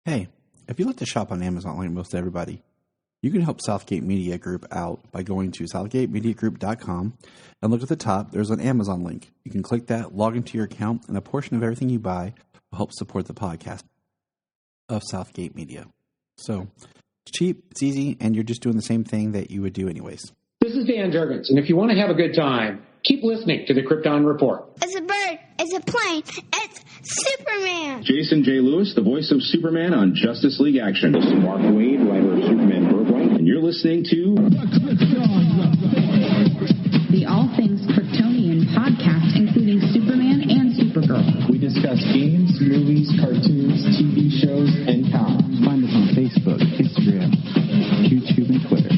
Hey, if you like to shop on Amazon like most everybody, you can help Southgate Media Group out by going to southgatemediagroup.com and look at the top. There's an Amazon link. You can click that, log into your account, and a portion of everything you buy will help support the podcast of Southgate Media. So it's cheap, it's easy, and you're just doing the same thing that you would do anyways. This is Dan Jurgens, and if you want to have a good time, keep listening to the Krypton Report. It's a bird. It's a plane. It's Superman. Jason J. Lewis, the voice of Superman on Justice League Action. This is Mark Wade, writer of Superman Birthright, and you're listening to the All Things Kryptonian podcast, including Superman and Supergirl. We discuss games, movies, cartoons, TV shows, and comics. Find us on Facebook, Instagram, YouTube, and Twitter.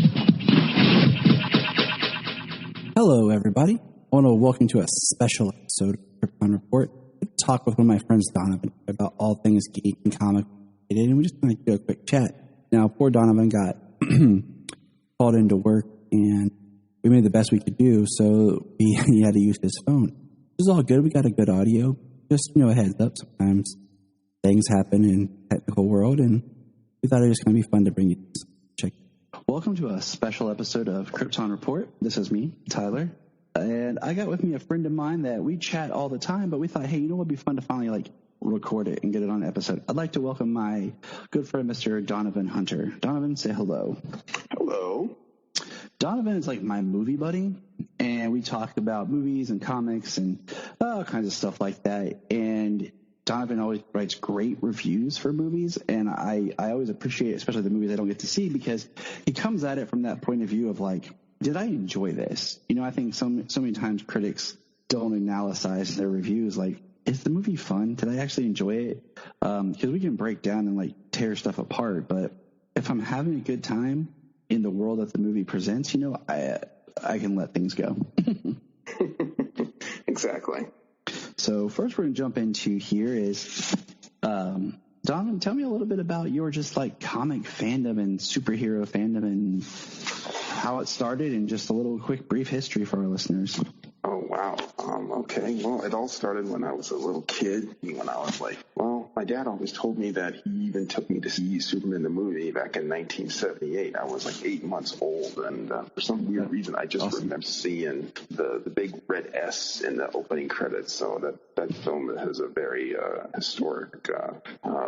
Hello, everybody. I want to welcome to a special episode of Krypton Report. We talk with one of my friends, Donovan, about all things geek and comic related, and we just want to do a quick chat. Now, poor Donovan got called into work, and we made the best we could do, so he had to use his phone. It was all good. We got a good audio. Just, a heads up. Sometimes things happen in the technical world, and we thought it was going to be fun to bring you this. Check. Welcome to a special episode of Krypton Report. This is me, Tyler. And I got with me a friend of mine that we chat all the time, but we thought, hey, what would be fun to finally record it and get it on an episode. I'd like to welcome my good friend, Mr. Donovan Hunter. Donovan, say hello. Hello. Donovan is like my movie buddy, and we talk about movies and comics and all kinds of stuff like that. And Donovan always writes great reviews for movies, and I always appreciate, especially the movies I don't get to see, because he comes at it from that point of view of did I enjoy this? I think so many times critics don't analyze their reviews is the movie fun? Did I actually enjoy it? Because we can break down and tear stuff apart, but if I'm having a good time in the world that the movie presents, I can let things go. Exactly. So first we're going to jump into here is, Donovan, tell me a little bit about your just comic fandom and superhero fandom and how it started and just a little quick brief history for our listeners. Oh, wow. Okay. Well, it all started when I was a little kid, when I was my dad always told me that he even took me to see Superman the movie back in 1978. I was 8 months old, and for some weird reason, I just remember seeing the big red S in the opening credits. So that film has a very historic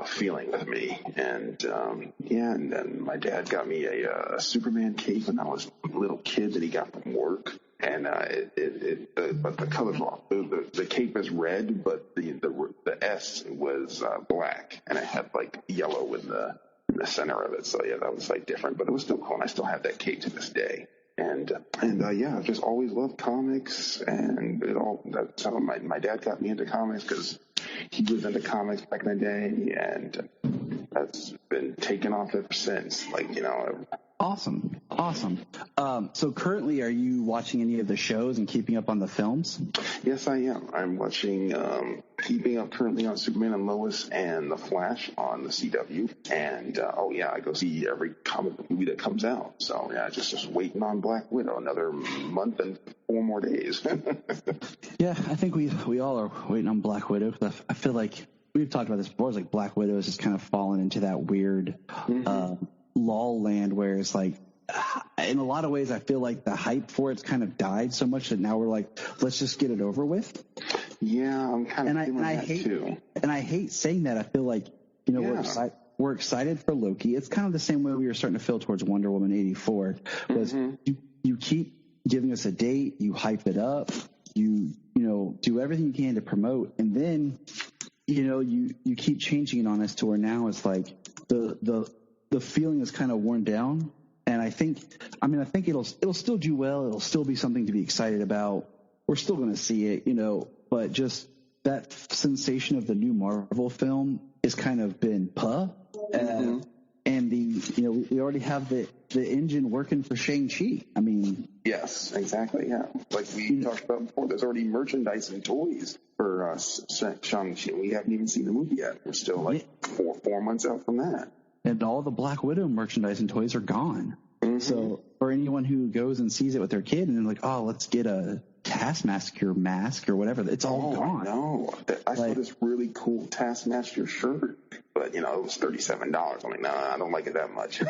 feeling with me. And and then my dad got me a Superman cape when I was a little kid that he got from work. And but the colors were off. The cape is red, but the S was black, and it had yellow in the center of it. So yeah, that was different, but it was still cool. And I still have that cape to this day. And I've just always loved comics, and that's how my dad got me into comics, because he was into comics back in the day, and that's been taken off ever since. Awesome. So currently, are you watching any of the shows and keeping up on the films? Yes, I am. I'm watching, keeping up currently on Superman and Lois and The Flash on the CW. And, I go see every comic book movie that comes out. So, yeah, just waiting on Black Widow, another month and 4 more days. Yeah, I think we all are waiting on Black Widow, because I feel like we've talked about this before. It's Black Widow has just kind of fallen into that weird lull land where it's in a lot of ways I feel like the hype for it's kind of died so much that now we're let's just get it over with. Yeah, I'm kind of feeling that too. And I hate saying that. I feel we're excited for Loki. It's kind of the same way we were starting to feel towards Wonder Woman 84. Was you keep giving us a date, you hype it up, you do everything you can to promote, and then you keep changing it on us to where now it's the feeling is kind of worn down. And I think it'll still do well. It'll still be something to be excited about. We're still going to see it, but just that sensation of the new Marvel film has kind of been and we already have the engine working for Shang-Chi. I mean, yes, exactly. Yeah. Like we talked about before, there's already merchandise and toys for Shang-Chi. We haven't even seen the movie yet. We're still 4 months out from that. And all the Black Widow merchandise and toys are gone. Mm-hmm. So for anyone who goes and sees it with their kid and they're let's get a Taskmaster mask or whatever. It's all gone. No, I saw this really cool Taskmaster shirt, but it was $37. I'm like, nah, I don't like it that much.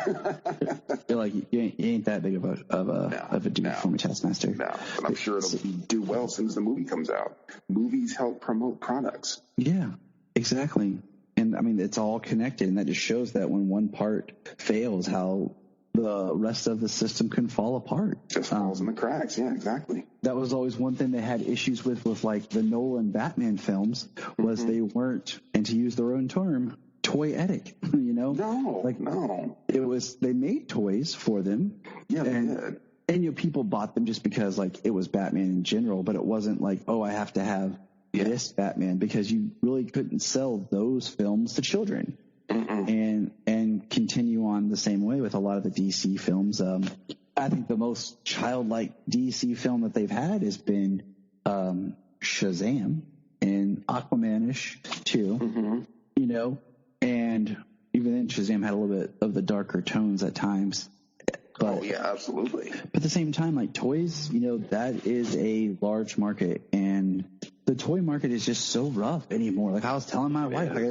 You're like, you ain't that big of a dude for me, Taskmaster. No, but I'm sure it'll do well as soon as the movie comes out. Movies help promote products. Yeah, exactly. And I mean, it's all connected, and that just shows that when one part fails, how the rest of the system can fall apart. Just falls in the cracks. Yeah, exactly. That was always one thing they had issues with like the Nolan Batman films was they weren't, and to use their own term, toyetic. No. It was, they made toys for them. Yeah, and people bought them just because like it was Batman in general, but it wasn't like, oh, I have to have this Batman, because you really couldn't sell those films to children. And continue on the same way with a lot of the DC films. I think the most childlike DC film that they've had has been Shazam and Aquaman-ish too. And even then Shazam had a little bit of the darker tones at times. But, absolutely. But at the same time, like toys, that is a large market, and the toy market is just so rough anymore. Like I was telling my wife, I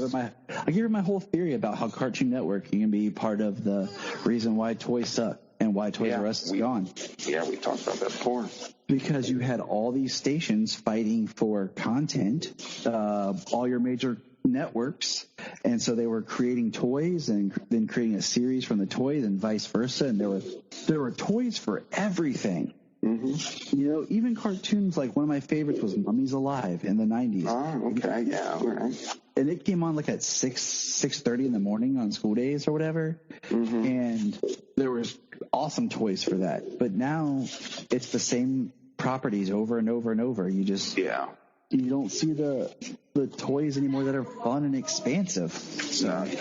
gave her my whole theory about how Cartoon Network can be part of the reason why toys suck and why Toys R Us is gone. Yeah, we talked about that before. Because you had all these stations fighting for content, all your major networks, and so they were creating toys and then creating a series from the toys and vice versa, and there were toys for everything. Even cartoons, like one of my favorites was Mummies Alive in the 90s. Oh, okay, yeah, all right. And it came on like at 6:30 in the morning on school days or whatever, and there was awesome toys for that. But now it's the same properties over and over and over. You just you don't see the toys anymore that are fun and expansive. No, you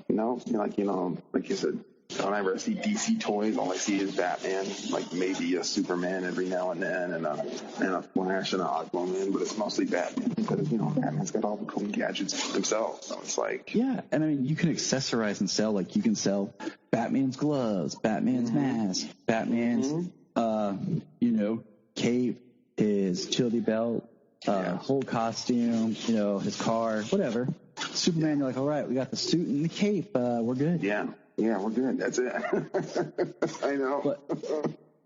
don't. No, like you said, don't ever see DC toys. All I see is Batman, like maybe a Superman every now and then, and a Flash and an Aquaman, but it's mostly Batman because Batman's got all the cool gadgets themselves. So it's like and I mean you can accessorize and sell. Like you can sell Batman's gloves, Batman's mask, Batman's cape, his utility belt, whole costume, his car, whatever. Superman, you're like, all right, we got the suit and the cape, we're good. Yeah, we're good. That's it. I know.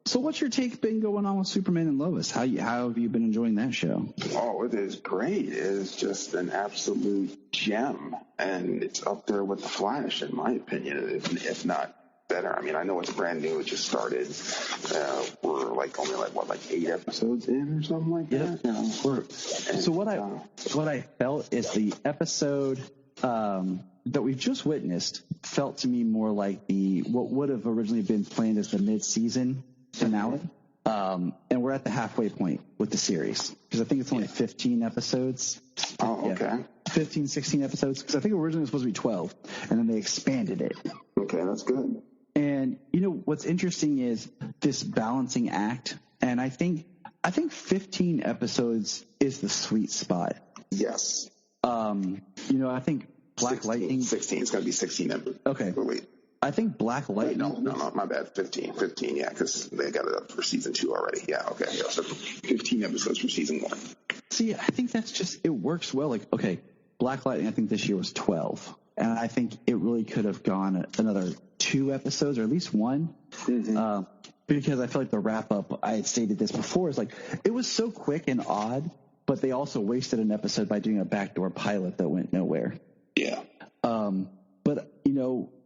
So what's your take been going on with Superman and Lois? How have you been enjoying that show? Oh, it is great. It is just an absolute gem, and it's up there with The Flash, in my opinion, if not better. I mean, I know it's brand new. It just started. We're only 8 episodes in or something like that. So what I felt is the episode that we've just witnessed felt to me more like what would have originally been planned as the mid-season finale. And we're at the halfway point with the series because I think it's only 15 episodes. Oh, okay. 15, 16 episodes because I think originally it was supposed to be 12 and then they expanded it. Okay, that's good. And what's interesting is this balancing act, and I think 15 episodes is the sweet spot. Yes. I think Black Lightning. 16. It's going to be 16 episodes. Okay. Wait. I think Black Lightning. No, my bad. 15, yeah, because they got it up for season 2 already. Yeah, okay. Yeah, so 15 episodes for season 1. See, I think that's just, it works well. Like, okay, Black Lightning, I think this year was 12. And I think it really could have gone another 2 episodes or at least 1. Because I feel like the wrap up, I had stated this before, is like, it was so quick and odd, but they also wasted an episode by doing a backdoor pilot that went nowhere. Yeah. But,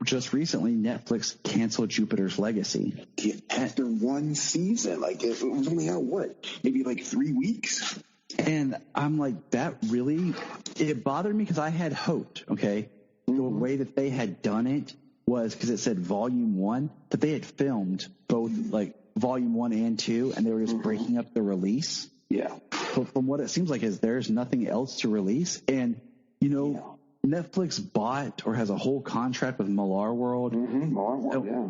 just recently Netflix canceled Jupiter's Legacy. Yeah, after 1 season. Like, it was only out, maybe 3 weeks? And I'm like, that really, it bothered me because I had hoped, okay, the way that they had done it was because it said volume 1, that they had filmed both, volume 1 and 2, and they were just breaking up the release. Yeah. But from what it seems like is there's nothing else to release. And, Netflix bought or has a whole contract with Millar World. Millar World, yeah.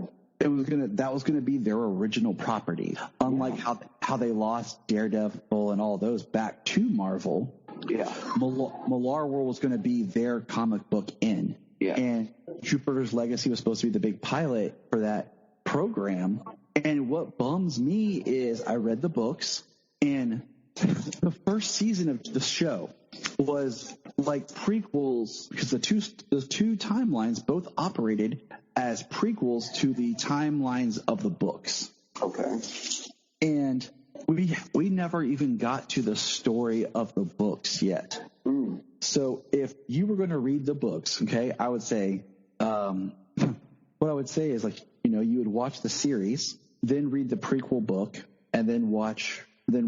That was gonna be their original property. Unlike how they lost Daredevil and all those back to Marvel. Yeah. Millar World was gonna be their comic book in. Yeah. And Jupiter's Legacy was supposed to be the big pilot for that program. And what bums me is I read the books And the first season of the show was like prequels because the two timelines both operated as prequels to the timelines of the books. Okay. And we never even got to the story of the books yet. Mm. So if you were going to read the books, okay, I would say, what I would say is like, you would watch the series, then read the prequel book, and then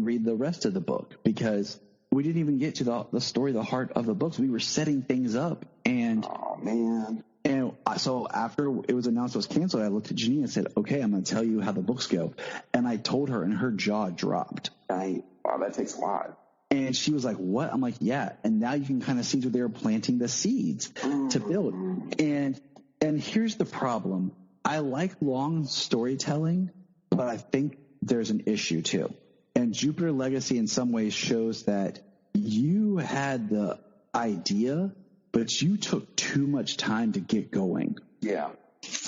read the rest of the book, because we didn't even get to the story, the heart of the books. We were setting things up, and oh man. And so after it was announced it was canceled, I looked at Janine and said, okay, I'm going to tell you how the books go. And I told her, and her jaw dropped. Wow, that takes a lot. And she was like, what? I'm like, yeah. And now you can kind of see where they were planting the seeds to build. And here's the problem. I like long storytelling, but I think there's an issue too. And Jupiter Legacy in some ways shows that you had the idea, but you took too much time to get going. Yeah.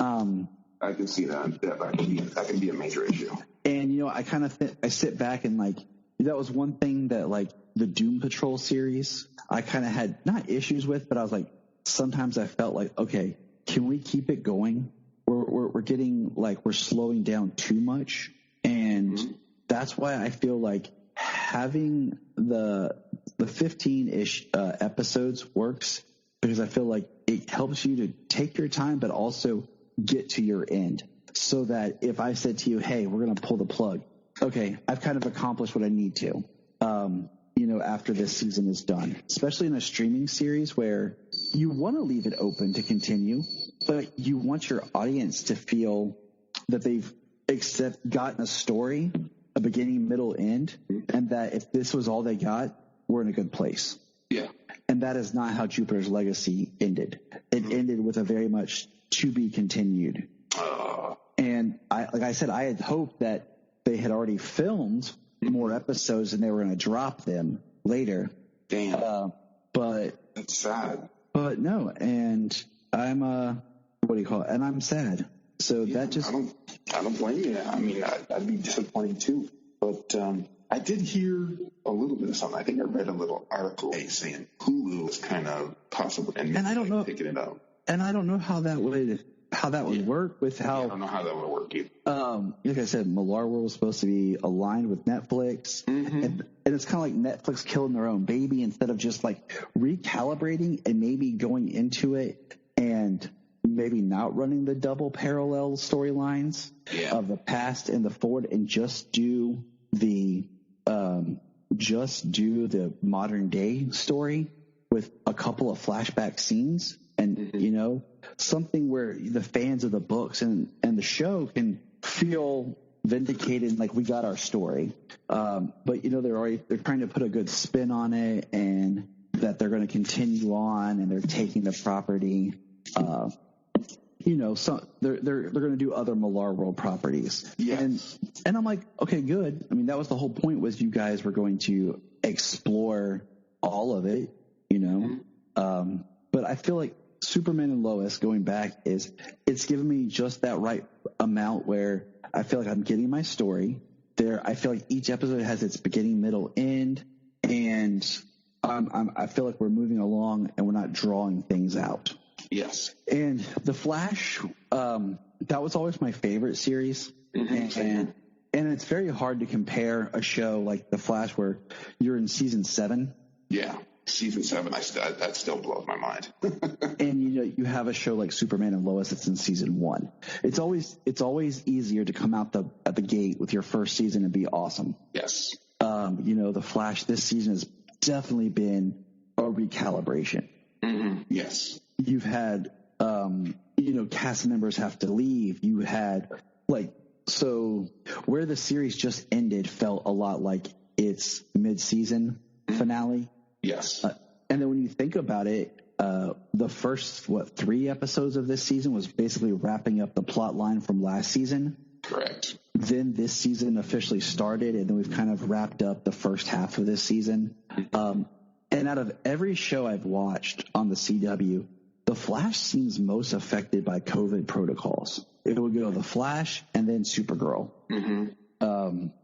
I can see that. That can be a major issue. And, I sit back and like, that was one thing that like the Doom Patrol series, I kind of had not issues with, but I was like, sometimes I felt like, okay, can we keep it going? We're getting like, we're slowing down too much. And that's why I feel like having the 15-ish episodes works, because I feel like it helps you to take your time, but also get to your end. So that if I said to you, hey, we're going to pull the plug, okay, I've kind of accomplished what I need to, after this season is done, especially in a streaming series where you want to leave it open to continue, but you want your audience to feel that they've gotten a story, a beginning, middle, end, and that if this was all they got, we're in a good place. Yeah. And that is not how Jupiter's Legacy ended. It ended with a very much to be continued. And like I said, I had hoped that they had already filmed more episodes and they were going to drop them later. Damn. But that's sad. But no, and I'm and I'm sad. So that just I don't blame you. I mean, I'd be disappointed too. But I did hear a little bit of something. I think I read a little article saying Hulu was kind of possible and I don't know picking it up. And I don't know how that would work with how. Yeah, I don't know how that would work either. Like I said, Millar World was supposed to be aligned with Netflix, and it's kind of like Netflix killing their own baby instead of just like recalibrating and maybe going into it and maybe not running the double parallel storylines of the past and the forward, and just do the modern day story with a couple of flashback scenes. And, something where the fans of the books and the show can feel vindicated, like we got our story. But, they're trying to put a good spin on it, and that they're going to continue on, and they're taking the property. So they're going to do other Millar World properties. Yeah. And I'm like, okay, good. I mean, that was the whole point, was you guys were going to explore all of it, but I feel like Superman and Lois, going back, it's given me just that right amount where I feel like I'm getting my story there. I feel like each episode has its beginning, middle, end, and I feel like we're moving along and we're not drawing things out. Yes. And The Flash, that was always my favorite series. And it's very hard to compare a show like The Flash where you're in season 7. Yeah. Season 7, that still blows my mind. And you have a show like Superman and Lois that's in season 1. It's always easier to come out at the gate with your first season and be awesome. Yes. The Flash this season has definitely been a recalibration. Yes. You've had cast members have to leave. You had so where the series just ended felt a lot like its mid-season finale. Yes. And then when you think about it, the first, 3 episodes of this season was basically wrapping up the plot line from last season. Correct. Then this season officially started, and then we've kind of wrapped up the first half of this season. And out of every show I've watched on the CW, The Flash seems most affected by COVID protocols. It would go The Flash and then Supergirl.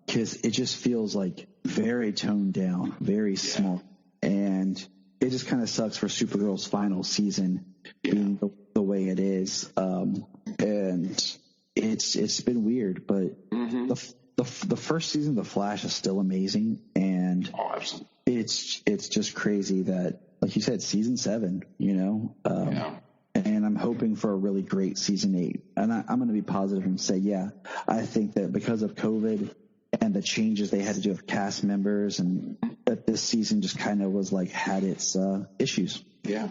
because it just feels like very toned down, very small, and it just kind of sucks for Supergirl's final season being the way it is. And it's been weird, but the first season of The Flash is still amazing, and it's just crazy that, like you said, season 7, and I'm hoping for a really great season 8. And I'm going to be positive and say, I think that because of COVID and the changes they had to do with cast members, and that this season just kind of was like had its issues. Yeah.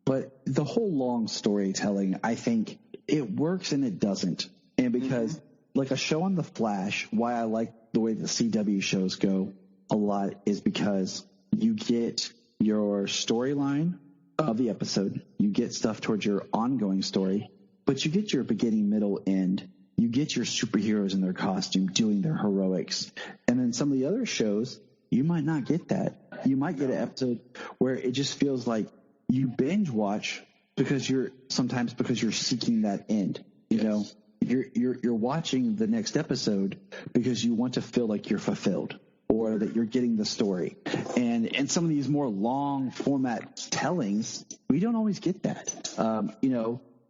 But the whole long storytelling, I think it works and it doesn't. And because like a show on The Flash, why I like the way the CW shows go a lot is because you get your storyline of the episode, you get stuff towards your ongoing story, but you get your beginning, middle, end. You get your superheroes in their costume doing their heroics. And then some of the other shows, you might not get that. You might get an episode where it just feels like you binge watch because you're seeking that end. You're watching the next episode because you want to feel like you're fulfilled, or that you're getting the story. And some of these more long format tellings, we don't always get that.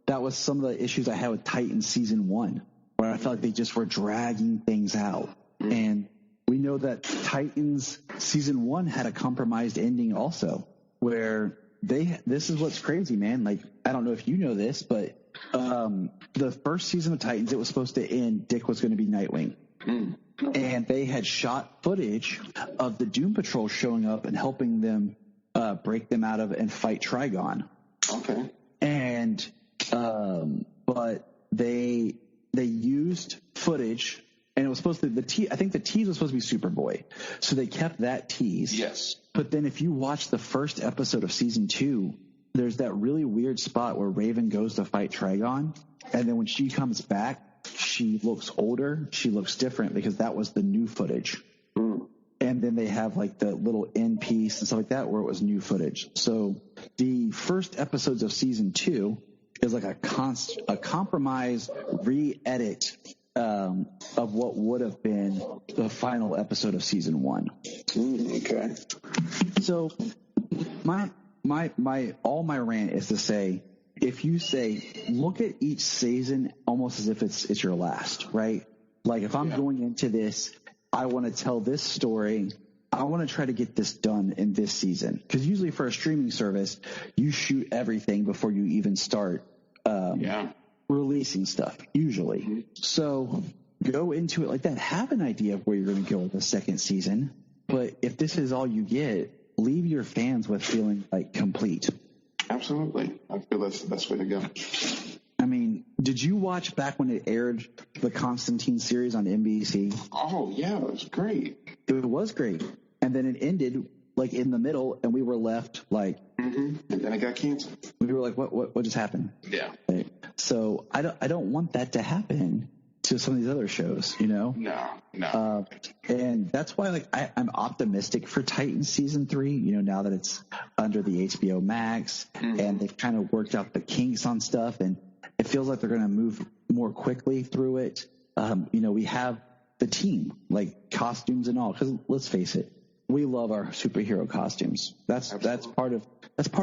That was some of the issues I had with Titans season 1, where I felt like they just were dragging things out. And we know that Titans season 1 had a compromised ending also, where this is what's crazy, man. Like, I don't know if you know this, but the first season of Titans, it was supposed to end, Dick was going to be Nightwing. And they had shot footage of the Doom Patrol showing up and helping them break them out of and fight Trigon. Okay. And but they used footage, and it was supposed to I think the tease was supposed to be Superboy, so they kept that tease. Yes. But then if you watch the first episode of season 2, there's that really weird spot where Raven goes to fight Trigon, and then when she comes back, she looks older, she looks different, because that was the new footage. And then they have like the little end piece and stuff like that where it was new footage. So the first episodes of season 2 is like a compromise re-edit of what would have been the final episode of season 1. Okay. So my rant is to say, if you say, look at each season almost as if it's your last, right? Like, if I'm going into this, I want to tell this story. I want to try to get this done in this season. Because usually for a streaming service, you shoot everything before you even start releasing stuff, usually. So go into it like that. Have an idea of where you're going to go with the second season. But if this is all you get, leave your fans with feeling like complete. Absolutely. I feel that's the best way to go. I mean, did you watch back when it aired the Constantine series on NBC? Oh, yeah, it was great. It was great. And then it ended like in the middle, and we were left like... And then it got canceled. We were like, what just happened? Yeah. Right. So I don't want that to happen to some of these other shows, No. And that's why, like, I'm optimistic for Titans season 3, now that it's under the HBO Max, and they've kind of worked out the kinks on stuff, and it feels like they're going to move more quickly through it. We have the team, like costumes and all, because let's face it, we love our superhero costumes. That's part of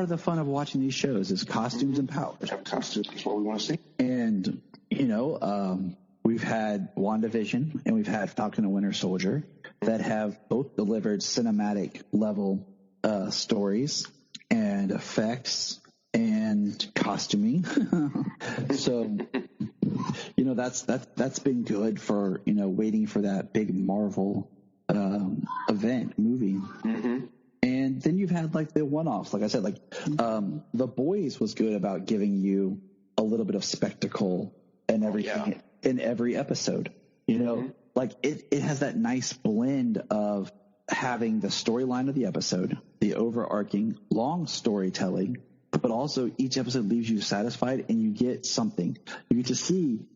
the fun of watching these shows is costumes and powers. Costumes is what we want to see. And we've had WandaVision and we've had Falcon and Winter Soldier that have both delivered cinematic level stories and effects and costuming. So, that's been good for, waiting for that big Marvel movie. And then you've had like the one-offs, like I said, like The Boys was good about giving you a little bit of spectacle and everything in every episode. Like it has that nice blend of having the storyline of the episode, the overarching long storytelling, but also each episode leaves you satisfied and you get something. You get to see,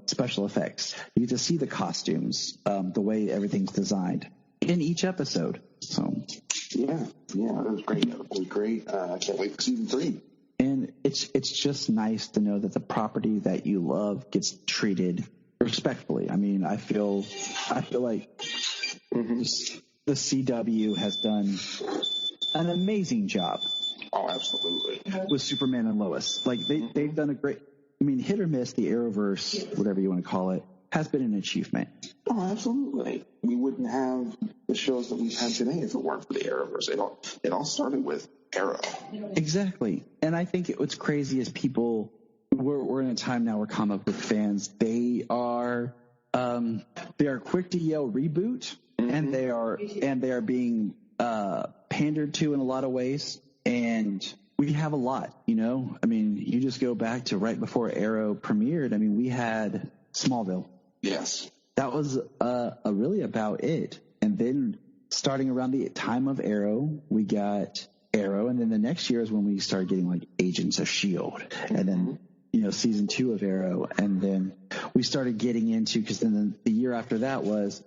special effects. You get to see the costumes, the way everything's designed in each episode. So yeah, that was great. That was great. I can't wait for season 3. And it's just nice to know that the property that you love gets treated or respectfully. I mean, I feel like the CW has done an amazing job. Oh, absolutely. With Superman and Lois. Like, they've done a great, I mean, hit or miss, the Arrowverse, whatever you want to call it, has been an achievement. Oh, absolutely. We wouldn't have the shows that we've had today if it weren't for the Arrowverse. It all started with Arrow. Exactly. And I think what's crazy is people, we're in a time now where comic book fans, they are quick to yell reboot, and they are being pandered to in a lot of ways. And we have a lot, you know. I mean, you just go back to right before Arrow premiered. I mean, we had Smallville. Yes. That was really about it. And then starting around the time of Arrow, we got Arrow. And then the next year is when we started getting like Agents of S.H.I.E.L.D. And then, you know, season 2 of Arrow. And then we started getting into, because then the year after that was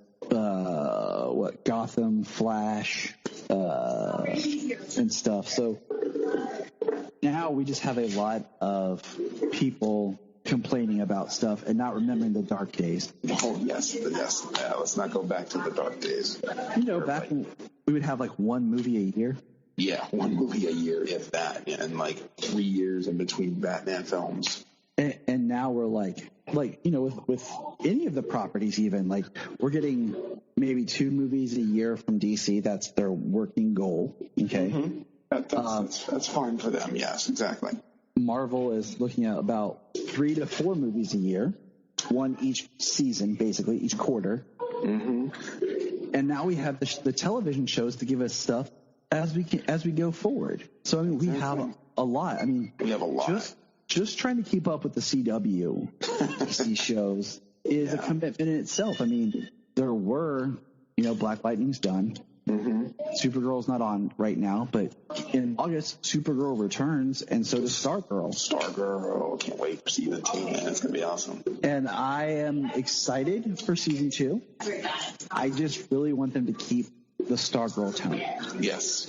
Gotham, Flash, and stuff. So now we just have a lot of people complaining about stuff and not remembering the dark days. Oh, yes. Yeah, let's not go back to the dark days. You know, back when we would have like one movie a year. Yeah, one movie a year, if that, and like 3 years in between Batman films. And now we're like, you know, with any of the properties, even like we're getting maybe 2 movies a year from DC. That's their working goal. Okay. That's fine for them. Yes, exactly. Marvel is looking at about 3 to 4 movies a year, one each season, basically each quarter. And now we have the television shows to give us stuff as we go forward. So I mean, we have a lot. I mean, we have a lot. Just trying to keep up with the CW DC shows is a commitment in itself. I mean, there were, you know, Black Lightning's done. Supergirl's not on right now, but in August, Supergirl returns, and so does Stargirl. Stargirl, can't wait for season 2, man. It's going to be awesome. And I am excited for season 2. I just really want them to keep the Stargirl tone. Yes.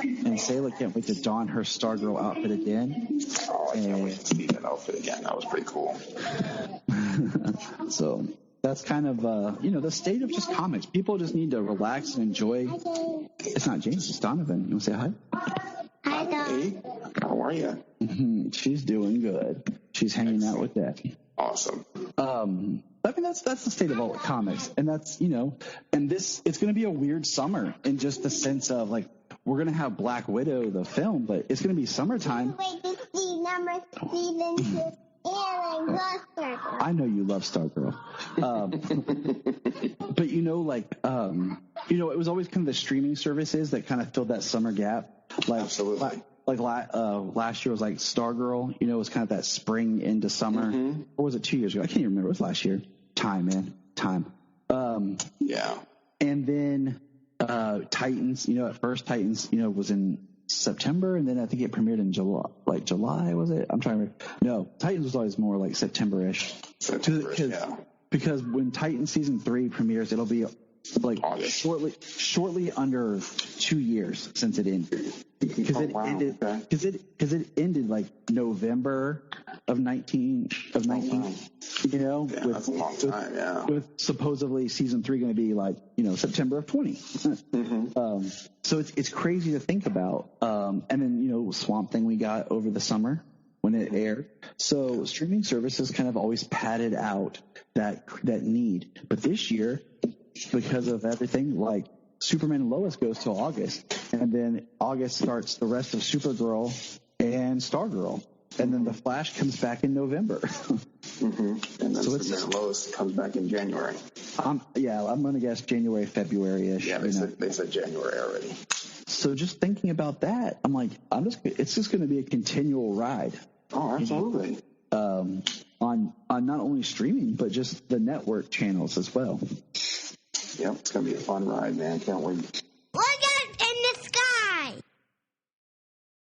And Sayla can't wait to don her Stargirl outfit again. Oh, I can't wait to see that outfit again. That was pretty cool. So that's kind of, you know, the state of just comics. People just need to relax and enjoy. It's not James, it's Donovan. You want to say hi? Hi, Dom. Hey, how are you? She's doing good. She's hanging out with Daddy. Awesome. I mean, that's the state of all the comics. And that's, you know, and it's going to be a weird summer in just the sense of, like, we're going to have Black Widow, the film, but it's going to be summertime. I know you love Stargirl. But, you know, like, you know, it was always kind of the streaming services that kind of filled that summer gap. Like, absolutely. Like last year was like Stargirl, you know, it was kind of that spring into summer. Or was it 2 years ago? I can't even remember. It was last year. Time, man. Time. Yeah. And then Titans, you know, at first Titans, you know, was in September, and then I think it premiered in July, was it? I'm trying to remember. No, Titans was always more like September-ish. Because when Titans season 3 premieres, it'll be like shortly under 2 years since it ended. Because it ended like November of 19. You know, yeah, that's a long time. Yeah, with supposedly season 3 going to be like, you know, September of 20. So it's crazy to think about. And then, you know, Swamp Thing we got over the summer when it aired. So streaming services kind of always padded out that need. But this year, because of everything, like Superman and Lois goes till August, and then August starts the rest of Supergirl and Stargirl, and then the Flash comes back in November. And then so Superman and Lois comes back in January. I'm going to guess January, February-ish. Yeah, they said January already. So just thinking about that, I'm like, it's just going to be a continual ride. Oh, absolutely. On not only streaming, but just the network channels as well. Yep, it's going to be a fun ride, man. Can't wait.